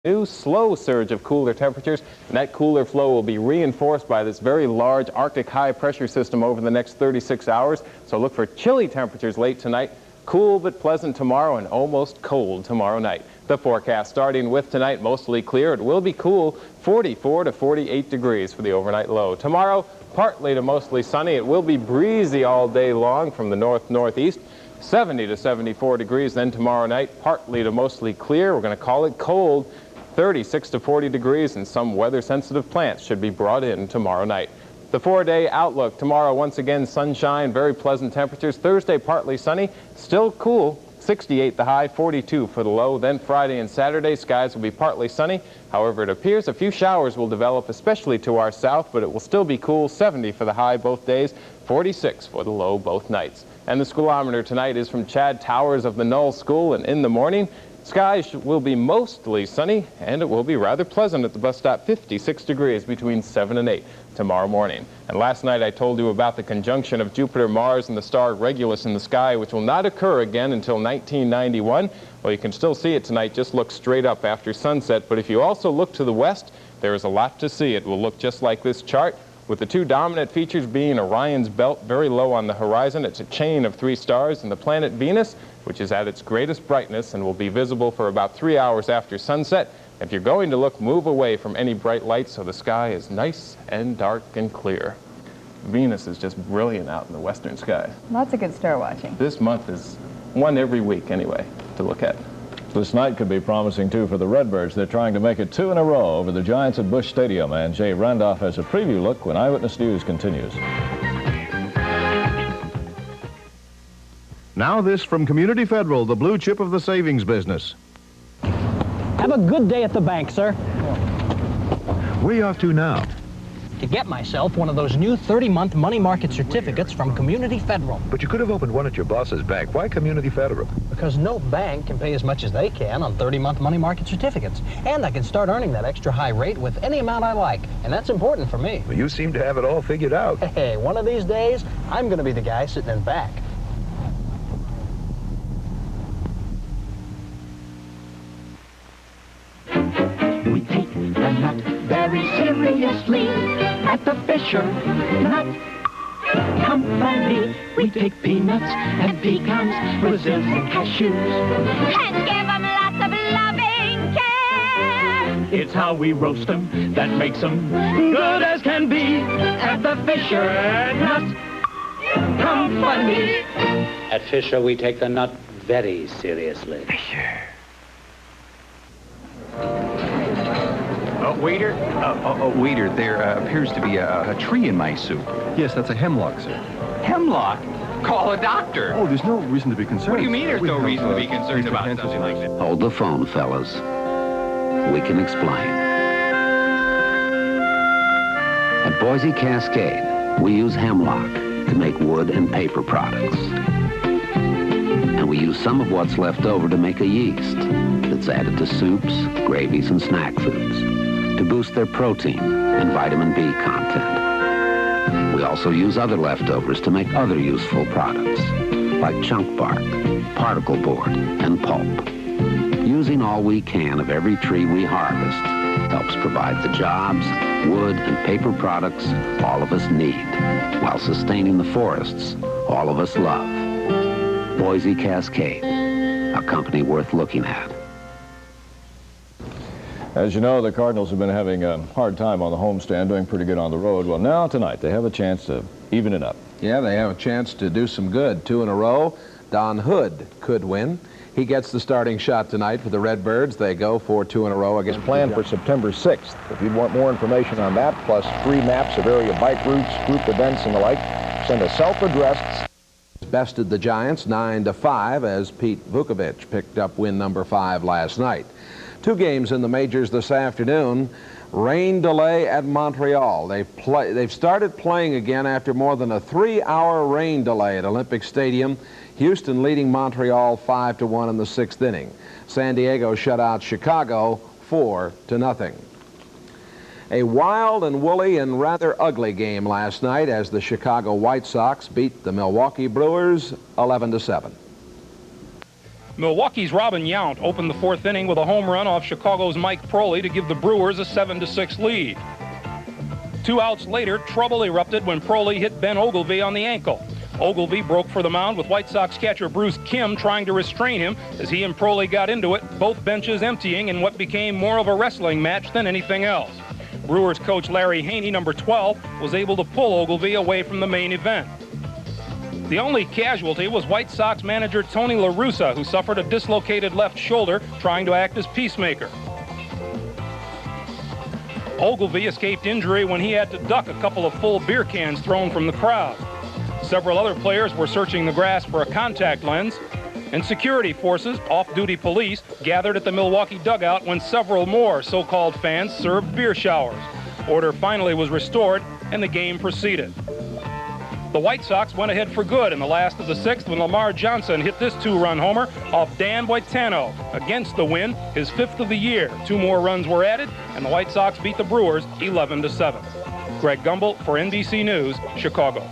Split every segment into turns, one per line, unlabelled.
New slow surge of cooler temperatures, and that cooler flow will be reinforced by this very large Arctic high pressure system over the next 36 hours. So look for chilly temperatures late tonight, cool but pleasant tomorrow, and almost cold tomorrow night. The forecast starting with tonight, mostly clear. It will be cool, 44 to 48 degrees for the overnight low. Tomorrow, partly to mostly sunny. It will be breezy all day long from the north-northeast. 70 to 74 degrees then tomorrow night, partly to mostly clear. We're going to call it cold. 36 to 40 degrees, and some weather-sensitive plants should be brought in tomorrow night. The 4-day outlook tomorrow, once again, sunshine, very pleasant temperatures. Thursday, partly sunny, still cool, 68 the high, 42 for the low. Then Friday and Saturday, skies will be partly sunny. However, it appears a few showers will develop, especially to our south, but it will still be cool, 70 for the high both days, 46 for the low both nights. And the schoolometer tonight is from Chad Towers of the Knoll School, and in the morning, skies will be mostly sunny, and it will be rather pleasant at the bus stop, 56 degrees between 7 and 8 tomorrow morning. And last night I told you about the conjunction of Jupiter, Mars, and the star Regulus in the sky, which will not occur again until 1991. Well, you can still see it tonight. Just look straight up after sunset. But if you also look to the west, there is a lot to see. It will look just like this chart, with the two dominant features being Orion's belt very low on the horizon. It's a chain of 3 stars, and the planet Venus, which is at its greatest brightness and will be visible for about 3 hours after sunset. If you're going to look, move away from any bright lights so the sky is nice and dark and clear. Venus is just brilliant out in the western sky.
Lots of good star watching.
This month is one every week anyway to look at.
This night could be promising, too, for the Redbirds. They're trying to make it 2 in a row over the Giants at Busch Stadium. And Jay Randolph has a preview look when Eyewitness News continues.
Now this from Community Federal, the blue chip of the savings business.
Have a good day at the bank, sir.
Where you off to now?
To get myself one of those new 30-month money market certificates from Community Federal.
But you could have opened one at your boss's bank. Why Community Federal?
Because no bank can pay as much as they can on 30-month money market certificates. And I can start earning that extra high rate with any amount I like. And that's important for me.
Well, you seem to have it all figured out.
Hey, one of these days, I'm going to be the guy sitting in back.
We take the nut very seriously at the Fisher Nut Company. We take peanuts and pecans, Brazils and cashews, and give them lots of loving care. It's how we roast them that makes them good as can be at the Fisher Nut Company.
At Fisher, we take the nut very seriously.
Fisher.
Waiter? Waiter, there appears to be a tree in my soup.
Yes, that's a hemlock, sir.
Hemlock? Call a doctor.
Oh, there's no reason to be concerned.
What do you mean there's no reason to be concerned about something like that?
Hold the phone, fellas. We can explain. At Boise Cascade, we use hemlock to make wood and paper products. And we use some of what's left over to make a yeast that's added to soups, gravies, and snack foods to boost their protein and vitamin B content. We also use other leftovers to make other useful products, like chunk bark, particle board, and pulp. Using all we can of every tree we harvest helps provide the jobs, wood, and paper products all of us need, while sustaining the forests all of us love. Boise Cascade, a company worth looking at.
As you know, the Cardinals have been having a hard time on the homestand, doing pretty good on the road. Well, now tonight they have a chance to even it up.
Yeah, they have a chance to do some good. 2 in a row. Don Hood could win. He gets the starting shot tonight for the Redbirds. They go for 2 in a row against
planned for September 6th. If you'd want more information on that, plus free maps of area bike routes, group events, and the like, send a self-addressed.
Bested the Giants 9-5 as Pete Vukovich picked up win number 5 last night. 2 games in the majors this afternoon. Rain delay at Montreal. They've started playing again after more than a 3-hour rain delay at Olympic Stadium. Houston leading Montreal 5-1 in the 6th inning. San Diego shut out Chicago 4-0. A wild and woolly and rather ugly game last night as the Chicago White Sox beat the Milwaukee Brewers 11-7.
Milwaukee's Robin Yount opened the fourth inning with a home run off Chicago's Mike Proley to give the Brewers a 7-6 lead. 2 outs later, trouble erupted when Proley hit Ben Ogilvie on the ankle. Ogilvie broke for the mound with White Sox catcher Bruce Kim trying to restrain him as he and Proley got into it, both benches emptying in what became more of a wrestling match than anything else. Brewers coach Larry Haney, number 12, was able to pull Ogilvie away from the main event. The only casualty was White Sox manager Tony La Russa, who suffered a dislocated left shoulder trying to act as peacemaker. Ogilvie escaped injury when he had to duck a couple of full beer cans thrown from the crowd. Several other players were searching the grass for a contact lens, and security forces, off-duty police, gathered at the Milwaukee dugout when several more so-called fans served beer showers. Order finally was restored, and the game proceeded. The White Sox went ahead for good in the last of the sixth when Lamar Johnson hit this 2-run homer off Dan Boitano. Against the win, his 5th of the year. 2 more runs were added, and the White Sox beat the Brewers 11-7. Greg Gumbel for NBC News, Chicago.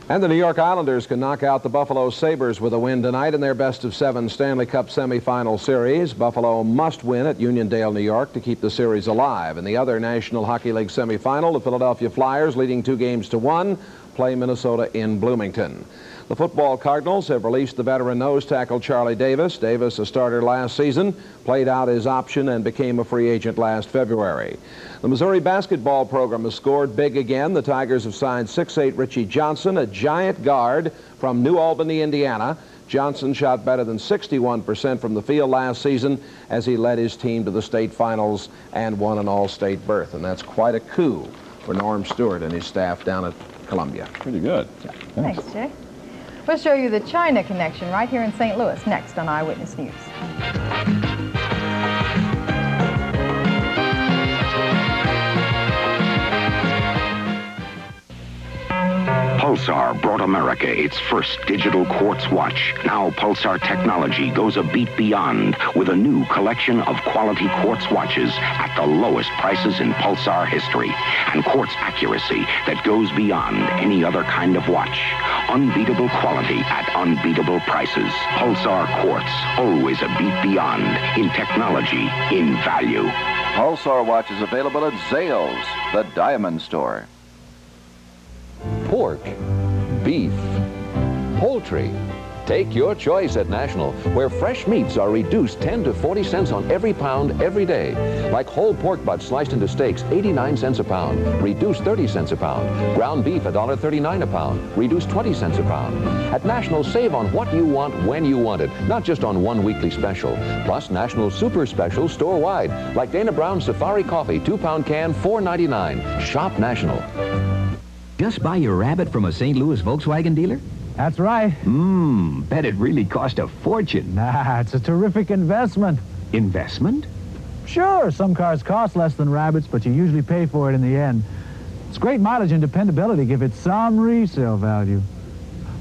And the New York Islanders can knock out the Buffalo Sabres with a win tonight in their best-of-7 Stanley Cup semifinal series. Buffalo must win at Uniondale, New York to keep the series alive. In the other National Hockey League semifinal, the Philadelphia Flyers, leading 2-1, play Minnesota in Bloomington. The football Cardinals have released the veteran nose tackle Charlie Davis. Davis, a starter last season, played out his option and became a free agent last February. The Missouri basketball program has scored big again. The Tigers have signed 6'8" Richie Johnson, a giant guard from New Albany, Indiana. Johnson shot better than 61% from the field last season as he led his team to the state finals and won an all-state berth. And that's quite a coup for Norm Stewart and his staff down at Columbia.
Pretty good.
Thanks, Jay. We'll show you the China connection right here in St. Louis next on Eyewitness News.
Pulsar brought America its first digital quartz watch. Now Pulsar technology goes a beat beyond with a new collection of quality quartz watches at the lowest prices in Pulsar history. And quartz accuracy that goes beyond any other kind of watch. Unbeatable quality at unbeatable prices. Pulsar quartz, always a beat beyond in technology, in value.
Pulsar watch is available at Zales, the diamond store.
Pork, beef, poultry. Take your choice at National, where fresh meats are reduced 10 to 40 cents on every pound every day. Like whole pork butts sliced into steaks, 89 cents a pound, reduced 30 cents a pound. Ground beef, $1.39 a pound, reduced 20 cents a pound. At National, save on what you want when you want it, not just on one weekly special. Plus, National super specials store-wide, like Dana Brown's Safari Coffee, 2-pound can, $4.99. Shop National.
Just buy your Rabbit from a St. Louis Volkswagen dealer?
That's right.
Bet it really cost a fortune.
Nah, it's a terrific investment.
Investment?
Sure, some cars cost less than Rabbits, but you usually pay for it in the end. It's great mileage and dependability give it some resale value.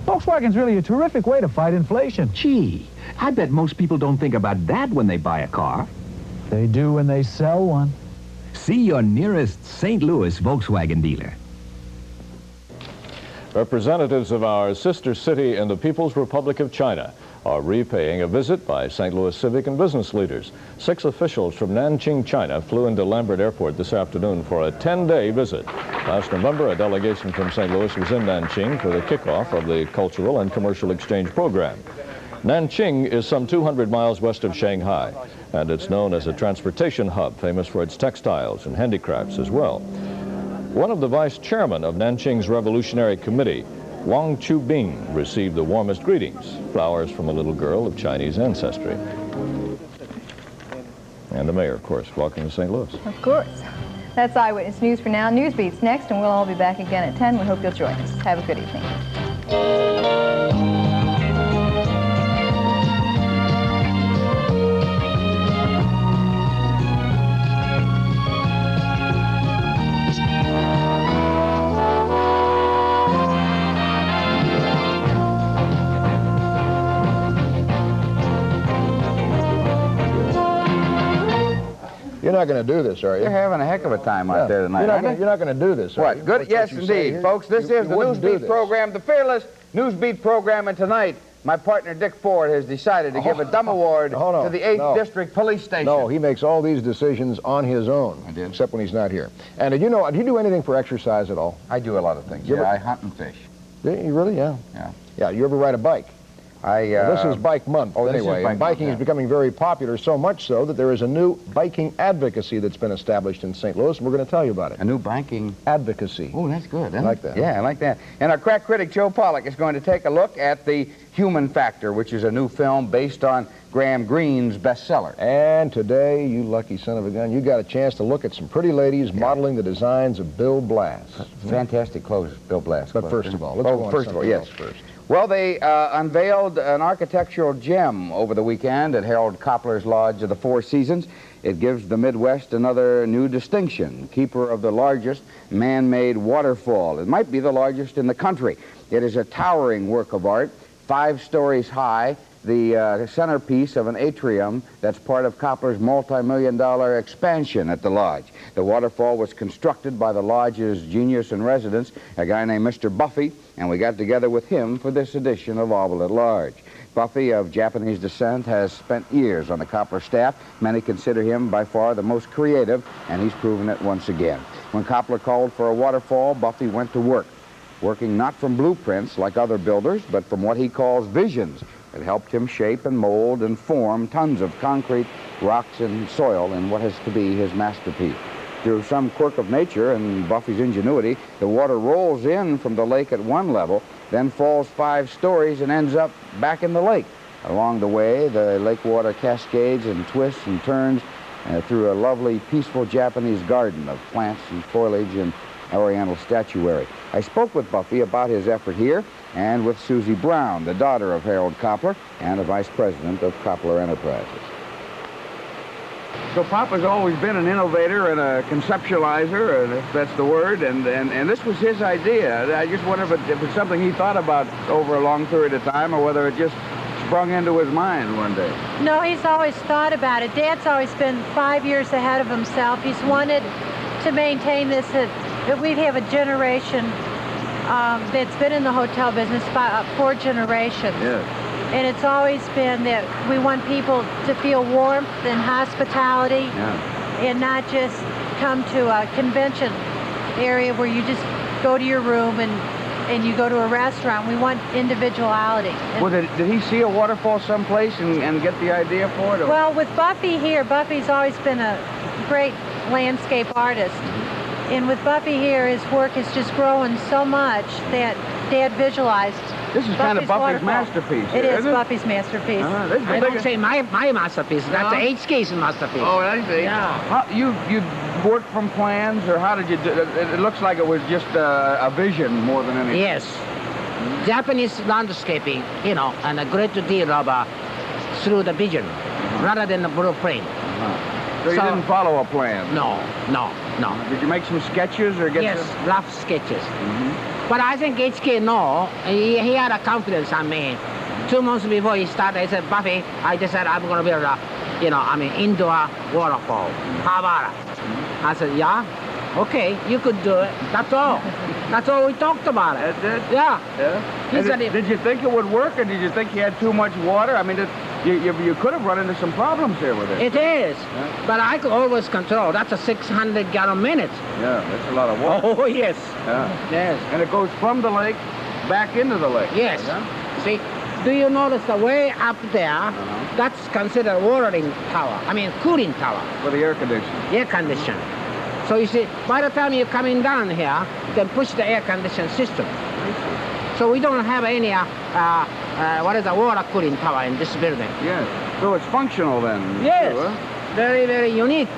Volkswagen's really a terrific way to fight inflation.
Gee, I bet most people don't think about that when they buy a car.
They do when they sell one.
See your nearest St. Louis Volkswagen dealer.
Representatives of our sister city in the People's Republic of China are repaying a visit by St. Louis civic and business leaders. 6 officials from Nanjing, China flew into Lambert Airport this afternoon for a 10-day visit. Last November, a delegation from St. Louis was in Nanjing for the kickoff of the Cultural and Commercial Exchange Program. Nanjing is some 200 miles west of Shanghai, and it's known as a transportation hub, famous for its textiles and handicrafts as well. One of the vice chairmen of Nanjing's Revolutionary Committee, Wang Chubing, received the warmest greetings, flowers from a little girl of Chinese ancestry. And the mayor, of course. Welcome to St. Louis.
Of course. That's Eyewitness News for now. Newsbeat's next, and we'll all be back again at 10. We hope you'll join us. Have a good evening.
You're not going to do this, are you?
You're having a heck of a time out there tonight,
You're not going to do this, are
What?
you?
Good? Yes, indeed. Folks, this is the Newsbeat program, the fearless Newsbeat program, and tonight, my partner Dick Ford has decided to give a dumb award to the 8th District Police Station.
No, he makes all these decisions on his own. I did. Except when he's not here. And do you do anything for exercise at all?
I do a lot of things. Yeah, I hunt and fish.
You really? Yeah.
Yeah.
Yeah, you ever ride a bike? Well, this is Bike Month, anyway, and biking is becoming very popular, so much so that there is a new biking advocacy that's been established in St. Louis, and we're going to tell you about it.
A new biking
advocacy.
Oh, that's good.
I like that.
Yeah, I like that. And our crack critic, Joe Pollack, is going to take a look at The Human Factor, which is a new film based on Graham Greene's bestseller.
And today, you lucky son of a gun, you got a chance to look at some pretty ladies modeling the designs of Bill Blass.
Fantastic clothes, Bill Blass.
But first of all, let's go on
first of all, yes.
first.
Well, they unveiled an architectural gem over the weekend at Harold Copler's Lodge of the Four Seasons. It gives the Midwest another new distinction, keeper of the largest man-made waterfall. It might be the largest in the country. It is a towering work of art, 5 stories high, the centerpiece of an atrium that's part of Copler's multi-million-dollar expansion at the Lodge. The waterfall was constructed by the Lodge's genius in residence, a guy named Mr. Buffy, and we got together with him for this edition of Oval at Large. Buffy, of Japanese descent, has spent years on the Copler staff. Many consider him by far the most creative, and he's proven it once again. When Copler called for a waterfall, Buffy went to work, working not from blueprints like other builders, but from what he calls visions. It helped him shape and mold and form tons of concrete, rocks, and soil in what is to be his masterpiece. Through some quirk of nature and Buffy's ingenuity, the water rolls in from the lake at one level, then falls 5 stories and ends up back in the lake. Along the way, the lake water cascades and twists and turns through a lovely, peaceful Japanese garden of plants and foliage and oriental statuary. I spoke with Buffy about his effort here and with Susie Brown, the daughter of Harold Copler and a vice president of Copler Enterprises. So Papa's always been an innovator and a conceptualizer, if that's the word, and this was his idea. I just wonder if it's something he thought about over a long period of time or whether it just sprung into his mind one day.
No, he's always thought about it. Dad's always been 5 years ahead of himself. He's wanted to maintain this. We have a generation that's been in the hotel business about 4 generations.
Yes.
And it's always been that we want people to feel warmth and hospitality and not just come to a convention area where you just go to your room and you go to a restaurant. We want individuality.
Well, did he see a waterfall someplace and get the idea for it? Or?
Well, with Buffy here, Buffy's always been a great landscape artist. And with Buffy here, his work is just growing so much that Dad visualized.
This is kind of Buffy's masterpiece.
It is Buffy's masterpiece.
I don't say my masterpiece. That's HK's masterpiece.
Oh, I see.
Yeah.
You worked from plans, or how did you do it? It looks like it was just a vision more than anything.
Yes. Japanese landscaping, and a great deal of through the vision, rather than the blueprint.
So you didn't follow a plan?
No.
Did you make some sketches or get
Yes, rough sketches. But I think HK, he had a confidence on me. 2 months before he started, I said, Buffy, I decided I'm going to build a, indoor waterfall. How about it? I said, yeah, okay, you could do it. That's all. That's all we talked about it.
That's it?
Yeah.
He said did you think it would work, or did you think you had too much water? I mean, you could have run into some problems here with it.
It is, but I could always control. That's a 600-gallon minute.
Yeah, that's a lot of water.
Oh, yes.
Yeah.
Yes.
And it goes from the lake back into the lake.
Yes.
Yeah?
See, do you notice the way up there, that's considered watering tower. Cooling tower.
For the air conditioning.
Air condition. So you see, by the time you're coming down here, then push the air conditioning system. So we don't have any, water cooling tower in this building.
Yes. So it's functional then?
Yes.
Too, huh?
Very, very unique,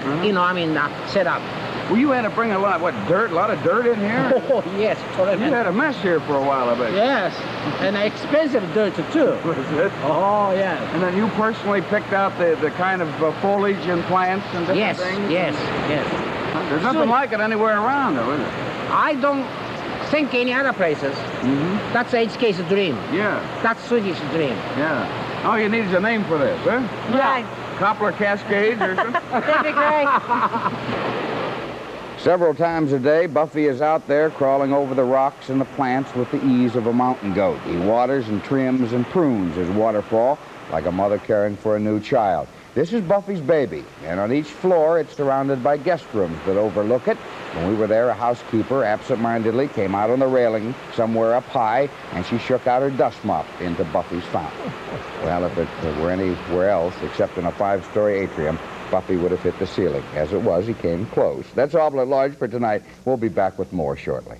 setup.
Well, you had to bring a lot of dirt in here?
Oh, yes.
You had a mess here for a while, I bet.
Yes, and expensive dirt, too.
Was it?
Oh, yes.
And then you personally picked out the kind of foliage and plants and different things?
Yes.
There's nothing like it anywhere around, though, is it?
I don't think any other places. That's HK's dream.
Yeah.
That's Susie's dream.
Yeah. All you need is a name for this, huh?
Right.
Copler Cascades or something?
That'd be great.
Several times a day, Buffy is out there crawling over the rocks and the plants with the ease of a mountain goat. He waters and trims and prunes his waterfall like a mother caring for a new child. This is Buffy's baby, and on each floor it's surrounded by guest rooms that overlook it. When we were there, a housekeeper absent-mindedly came out on the railing somewhere up high, and she shook out her dust mop into Buffy's fountain. Well, if it were anywhere else except in a 5-story atrium, Buffy would have hit the ceiling. As it was, he came close. That's all at large for tonight. We'll be back with more shortly.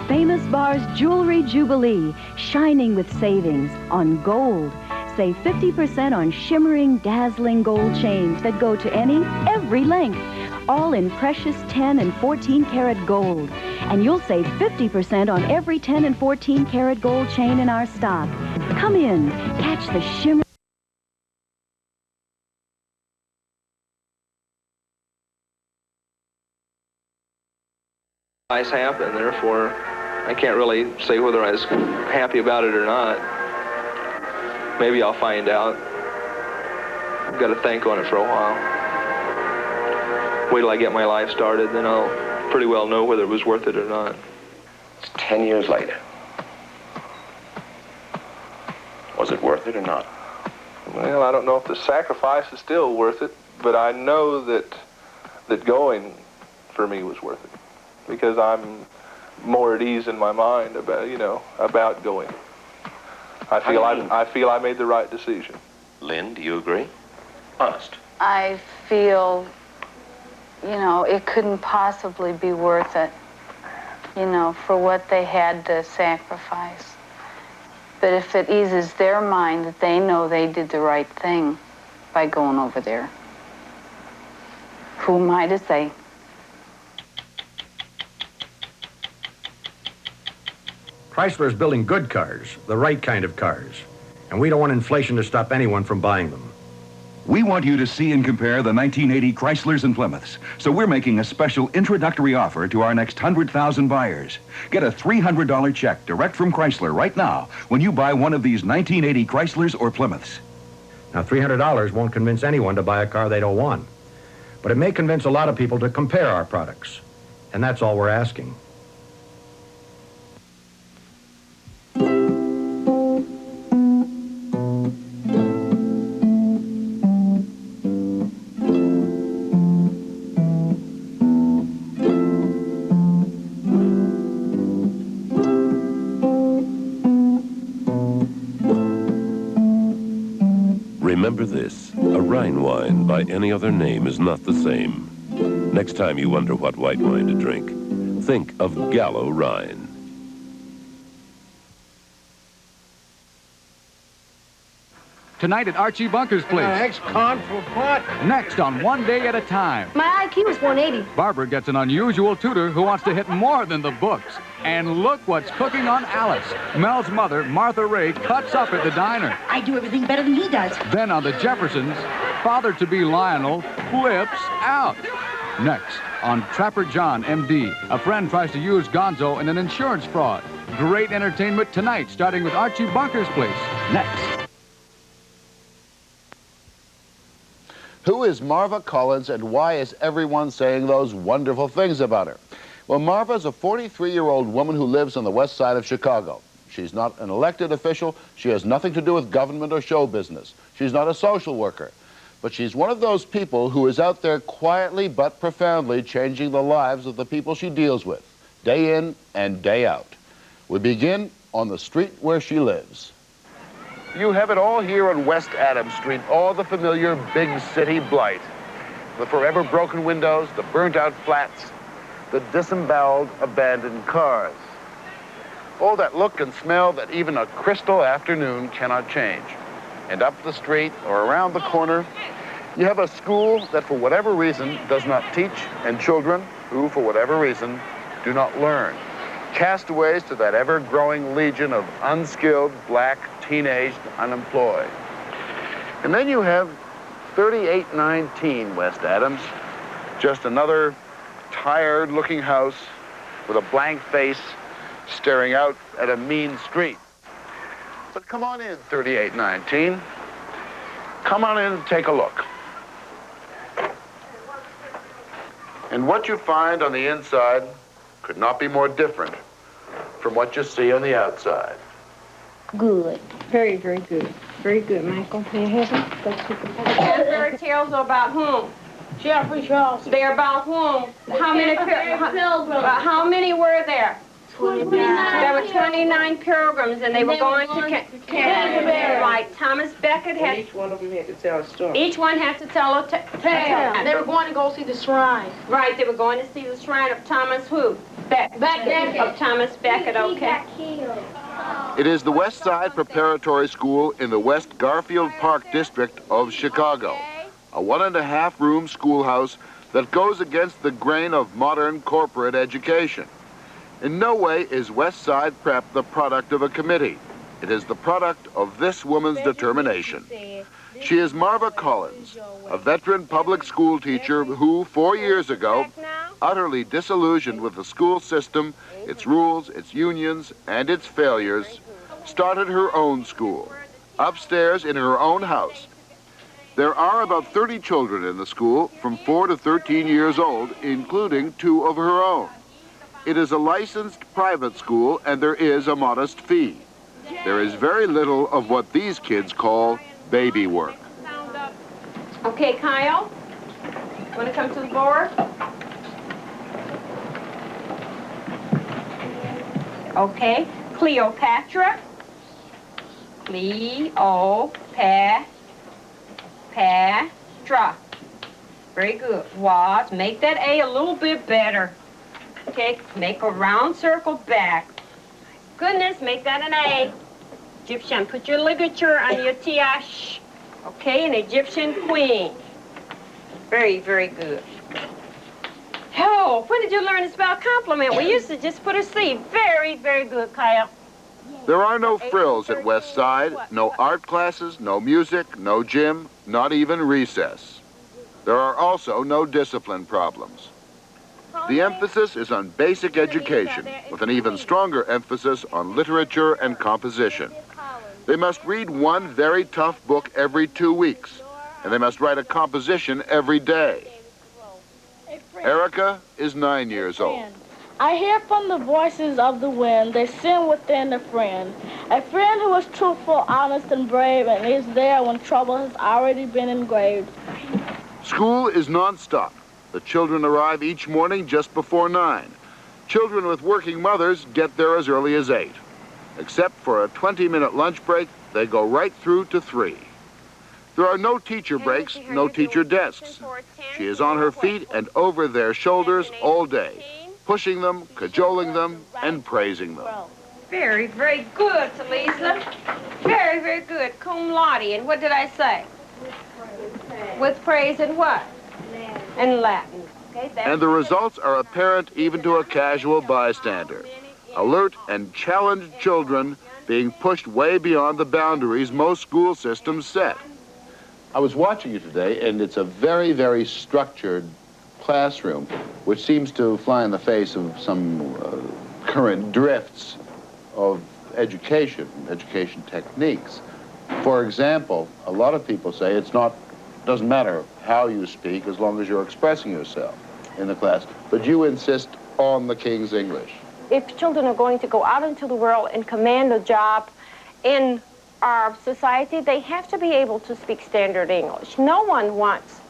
Famous Bar's Jewelry Jubilee, shining with savings on gold. Save 50% on shimmering, dazzling gold chains that go to every length, all in precious 10 and 14 karat gold. And you'll save 50% on every 10 and 14 karat gold chain in our stock. Come in, catch the shimmer.
Nice happened, therefore I can't really say whether I was happy about it or not. Maybe I'll find out. I've got to think on it for a while. Wait till I get my life started, then I'll pretty well know whether it was worth it or not.
It's 10 years later. Was it worth it or not?
Well, I don't know if the sacrifice is still worth it, but I know that going for me was worth it, because I'm more at ease in my mind about going. I feel I made the right decision.
Lynn, do you agree? Honest.
I feel, it couldn't possibly be worth it, for what they had to sacrifice. But if it eases their mind that they know they did the right thing by going over there, who am I to say?
Chrysler's building good cars, the right kind of cars. And we don't want inflation to stop anyone from buying them.
We want you to see and compare the 1980 Chryslers and Plymouths. So we're making a special introductory offer to our next 100,000 buyers. Get a $300 check direct from Chrysler right now when you buy one of these 1980 Chryslers or Plymouths.
Now, $300 won't convince anyone to buy a car they don't want. But it may convince a lot of people to compare our products. And that's all we're asking.
Remember this, a Rhine wine by any other name is not the same. Next time you wonder what white wine to drink, think of Gallo Rhine.
Tonight at Archie Bunker's place.
Thanks, Con, for what?
Next on One Day at a Time.
My IQ is 180.
Barbara gets an unusual tutor who wants to hit more than the books. And look what's cooking on Alice. Mel's mother, Martha Ray, cuts up at the diner.
I do everything better than he does.
Then on the Jeffersons, father-to-be Lionel flips out. Next, on Trapper John, M.D., a friend tries to use Gonzo in an insurance fraud. Great entertainment tonight, starting with Archie Bunker's place. Next.
Who is Marva Collins, and why is everyone saying those wonderful things about her? Well, Marva is a 43-year-old woman who lives on the west side of Chicago. She's not an elected official. She has nothing to do with government or show business. She's not a social worker. But she's one of those people who is out there quietly but profoundly changing the lives of the people she deals with, day in and day out. We begin on the street where she lives. You have it all here on West Adams Street, all the familiar big city blight. The forever broken windows, the burnt-out flats, the disemboweled, abandoned cars. All that look and smell that even a crystal afternoon cannot change. And up the street or around the corner, you have a school that for whatever reason does not teach, and children who for whatever reason do not learn. Castaways to that ever-growing legion of unskilled, black, teenaged, unemployed. And then you have 3819 West Adams. Just another tired-looking house with a blank face staring out at a mean street. But come on in, 3819. Come on in and take a look. And what you find on the inside could not be more different from what you see on the outside.
Good. Very, very good. Very good, Michael. May I have them? Fairy tales are about whom? Jeffrey Charles. They're about whom? How many? How many were there? 29. There were 29 pilgrims, and they were going to Canterbury. Right. Thomas Becket had. Each one of them had to tell a story. Each one had to tell a tale. They were going to go see the shrine. Right. They were going to see the shrine of Thomas who? Becket. Of Thomas Becket. Okay.
It is the West Side Preparatory School in the West Garfield Park district of Chicago, a 1.5-room schoolhouse that goes against the grain of modern corporate education. In no way is West Side Prep the product of a committee. It is the product of this woman's determination. She is Marva Collins, a veteran public school teacher who, 4 years ago, utterly disillusioned with the school system, its rules, its unions, and its failures, started her own school, upstairs in her own house. There are about 30 children in the school from 4 to 13 years old, including 2 of her own. It is a licensed private school, and there is a modest fee. There is very little of what these kids call baby work.
Okay, Kyle, want to come to the board? Okay, Cleopatra. Cleopatra. Very good. Was, make that A a little bit better. Okay, make a round circle back. Goodness, make that an A. Egyptian, put your ligature on your tiash. Okay, an Egyptian queen. Very, very good. Oh, when did you learn to spell compliment? We used to just put a C. Very, very good, Kyle.
There are no frills at West Side, no art classes, no music, no gym, not even recess. There are also no discipline problems. The emphasis is on basic education, with an even stronger emphasis on literature and composition. They must read one very tough book every 2 weeks, and they must write a composition every day. Erica is 9 years old.
I hear from the voices of the wind, they sing within a friend who is truthful, honest, and brave, and is there when trouble has already been engraved.
School is nonstop. The children arrive each morning just before 9. Children with working mothers get there as early as 8. Except for a 20-minute lunch break, they go right through to 3. There are no teacher breaks, no teacher desks. She is on her feet and over their shoulders all day, pushing them, cajoling them, and praising them.
Very, very good, Talisa. Very, very good. Cum laude. And what did I say? With praise and what? And Latin. Okay,
and the results are apparent even to a casual bystander. Alert and challenged children being pushed way beyond the boundaries most school systems set. I was watching you today, and it's a very, very structured classroom, which seems to fly in the face of some current drifts of education techniques. For example, a lot of people say doesn't matter how you speak as long as you're expressing yourself in the class, but you insist on the King's English.
If children are going to go out into the world and command a job in our society, they have to be able to speak standard English. No one wants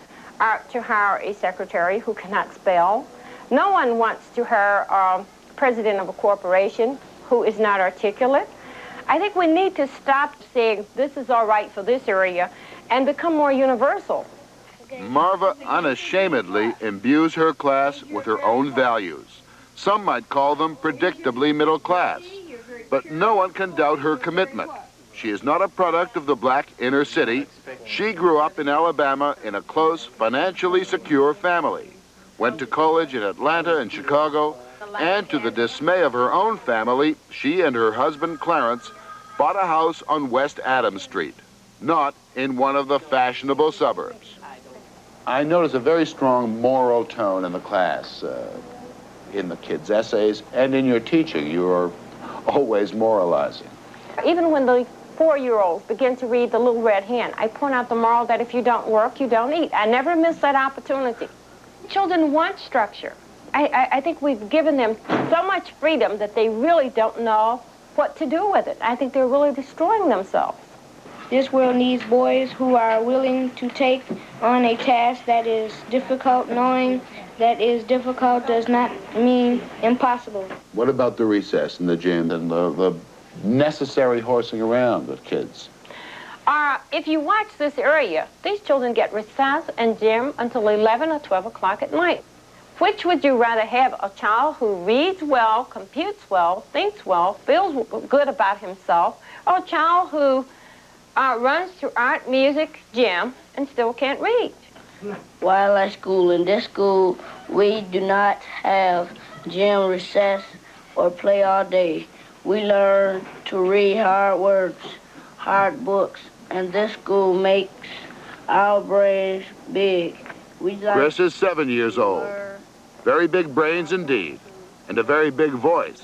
to hire a secretary who cannot spell. No one wants to hire a president of a corporation who is not articulate. I think we need to stop saying this is all right for this area and become more universal.
Marva unashamedly imbues her class with her own values. Some might call them predictably middle class, but no one can doubt her commitment. She is not a product of the black inner city. She grew up in Alabama in a close, financially secure family, went to college in Atlanta and Chicago, and to the dismay of her own family, she and her husband Clarence bought a house on West Adams Street, not in one of the fashionable suburbs. I notice a very strong moral tone in the class, in the kids' essays, and in your teaching. You are always moralizing.
Even when the 4-year-olds begin to read The Little Red Hen, I point out the moral that if you don't work, you don't eat. I never miss that opportunity. Children want structure. I think we've given them so much freedom that they really don't know what to do with it. I think they're really destroying themselves.
This world needs boys who are willing to take on a task that is difficult, knowing that is difficult does not mean impossible.
What about the recess and the gym and the necessary horsing around with kids?
If you watch this area, these children get recess and gym until 11 or 12 o'clock at night. Which would you rather have, a child who reads well, computes well, thinks well, feels good about himself, or a child who runs through art, music, gym, and still can't read?
Well, I like school. In this school, we do not have gym, recess, or play all day. We learn to read hard words, hard books, and this school makes our brains big.
Chris is 7 years old. Very big brains indeed, and a very big voice.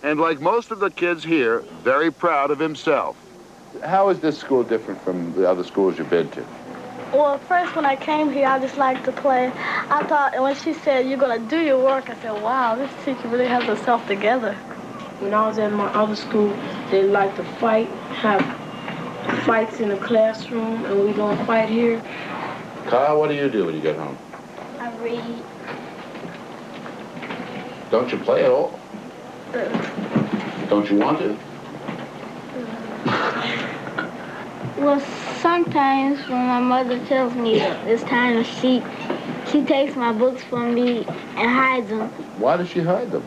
And like most of the kids here, very proud of himself. How is this school different from the other schools you've been to?
Well, first when I came here, I just liked to play. I thought, when she said, you're going to do your work, I said, wow, this teacher really has herself together.
When I was at my other school, they like to fight, have fights in the classroom, and we don't fight here.
Kyle, what do you do when you get home?
I read.
Don't you play at all? Don't you want to?
Well, sometimes when my mother tells me it's time to sleep, she takes my books from me and hides them.
Why does she hide them?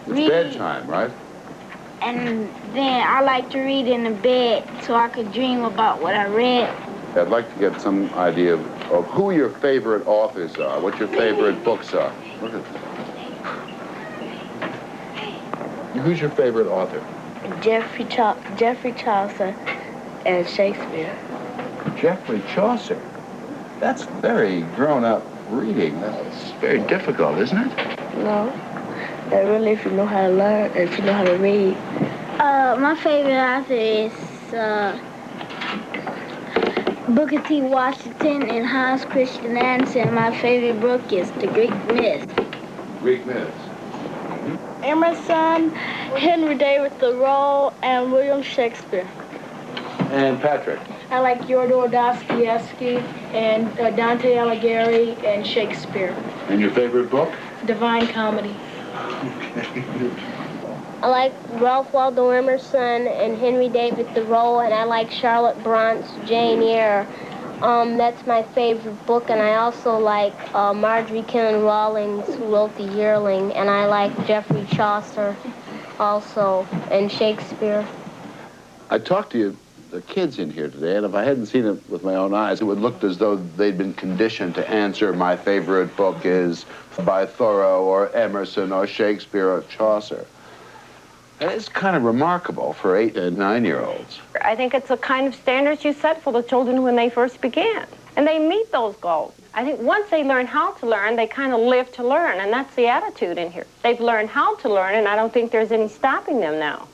It's bedtime, right?
And then I like to read in the bed so I could dream about what I read.
I'd like to get some idea of who your favorite authors are, what your favorite books are. Look at this. Who's your favorite author?
Geoffrey Chaucer and Shakespeare.
Geoffrey Chaucer. That's very grown-up reading. That's very difficult, isn't it?
No. Really, if you know how to learn, if you know how to read. My favorite author is Booker T. Washington and Hans Christian Andersen. My favorite book is The Greek Myth.
Greek Myths.
Emerson, Henry David Thoreau, and William Shakespeare.
And Patrick?
I like Fyodor Dostoevsky and Dante Alighieri and Shakespeare.
And your favorite book?
Divine Comedy.
Okay.
I like Ralph Waldo Emerson and Henry David Thoreau, and I like Charlotte Bronte's Jane Eyre. That's my favorite book, and I also like Marjorie Kinnan Rawlings, who wrote The Yearling, and I like Geoffrey Chaucer also, and Shakespeare.
I talked to the kids in here today, and if I hadn't seen it with my own eyes, it would look as though they'd been conditioned to answer my favorite book is by Thoreau or Emerson or Shakespeare or Chaucer. And it's kind of remarkable for 8 and 9-year-olds.
I think it's the kind of standards you set for the children when they first began. And they meet those goals. I think once they learn how to learn, they kind of live to learn, and that's the attitude in here. They've learned how to learn, and I don't think there's any stopping them now.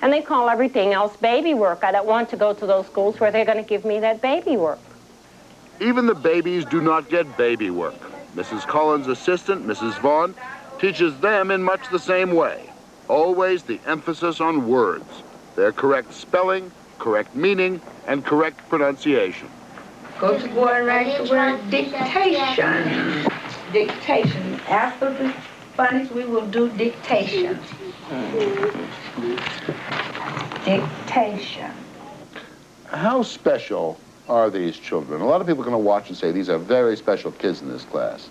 And they call everything else baby work. I don't want to go to those schools where they're going to give me that baby work.
Even the babies do not get baby work. Mrs. Collins' assistant, Mrs. Vaughn, teaches them in much the same way. Always the emphasis on words, their correct spelling, correct meaning, and correct pronunciation.
Go to board and write the word dictation. Dictation. After the Spanish, we will do dictation. Dictation.
How special are these children? A lot of people are going to watch and say these are very special kids in this class.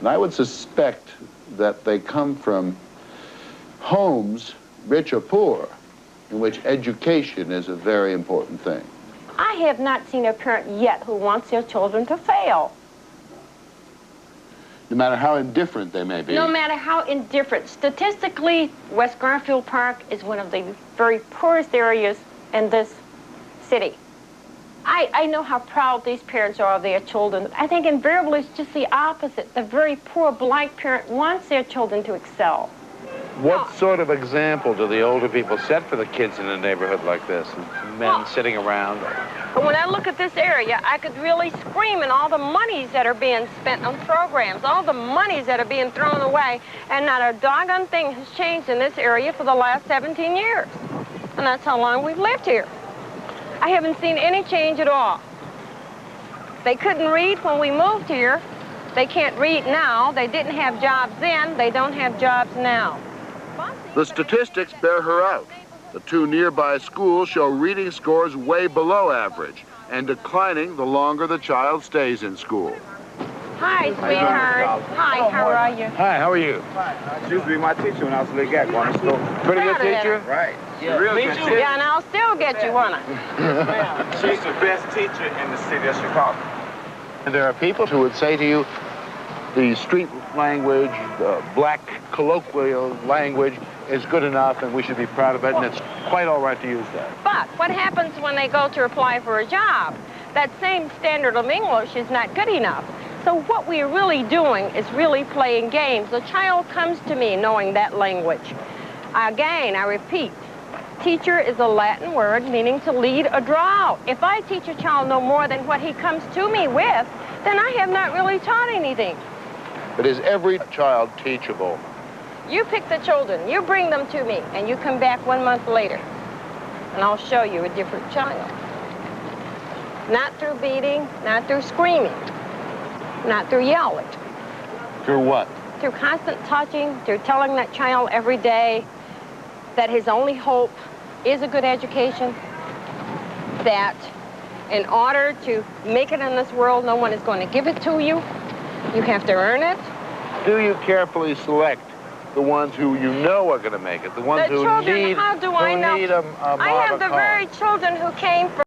And I would suspect that they come from homes, rich or poor, in which education is a very important thing.
I have not seen a parent yet who wants their children to fail.
No matter how indifferent they may be.
No matter how indifferent. Statistically, West Garfield Park is one of the very poorest areas in this city. I know how proud these parents are of their children. I think invariably it's just the opposite. The very poor black parent wants their children to excel.
What sort of example do the older people set for the kids in a neighborhood like this? Men sitting around?
But when I look at this area, I could really scream at all the monies that are being spent on programs, all the monies that are being thrown away, and not a doggone thing has changed in this area for the last 17 years. And that's how long we've lived here. I haven't seen any change at all. They couldn't read when we moved here. They can't read now. They didn't have jobs then. They don't have jobs now.
The statistics bear her out. The two nearby schools show reading scores way below average and declining the longer the child stays in school.
Hi, sweetheart. Hi, how are you?
Hi, how are you?
She used to be my teacher when I was a little guy going to school.
Pretty good teacher?
Right.
Yeah. Real good teacher.
Yeah, and I'll still get you one.
She's the best teacher in the city of Chicago. And there are people who would say to you, the street language, the black colloquial language is good enough and we should be proud of it, and it's quite all right to use that.
But what happens when they go to apply for a job? That same standard of English is not good enough. So what we're really doing is really playing games. The child comes to me knowing that language. Again, I repeat, teacher is a Latin word meaning to lead or draw out. If I teach a child no more than what he comes to me with, then I have not really taught anything.
But is every child teachable?
You pick the children, you bring them to me, and you come back 1 month later, and I'll show you a different child. Not through beating, not through screaming, not through yelling.
Through what?
Through constant touching, through telling that child every day that his only hope is a good education, that in order to make it in this world, no one is going to give it to you. You have to earn it.
Do you carefully select the ones who you know are going to make it, the ones who
children,
need,
how do I know?
need a
I have the very children who came from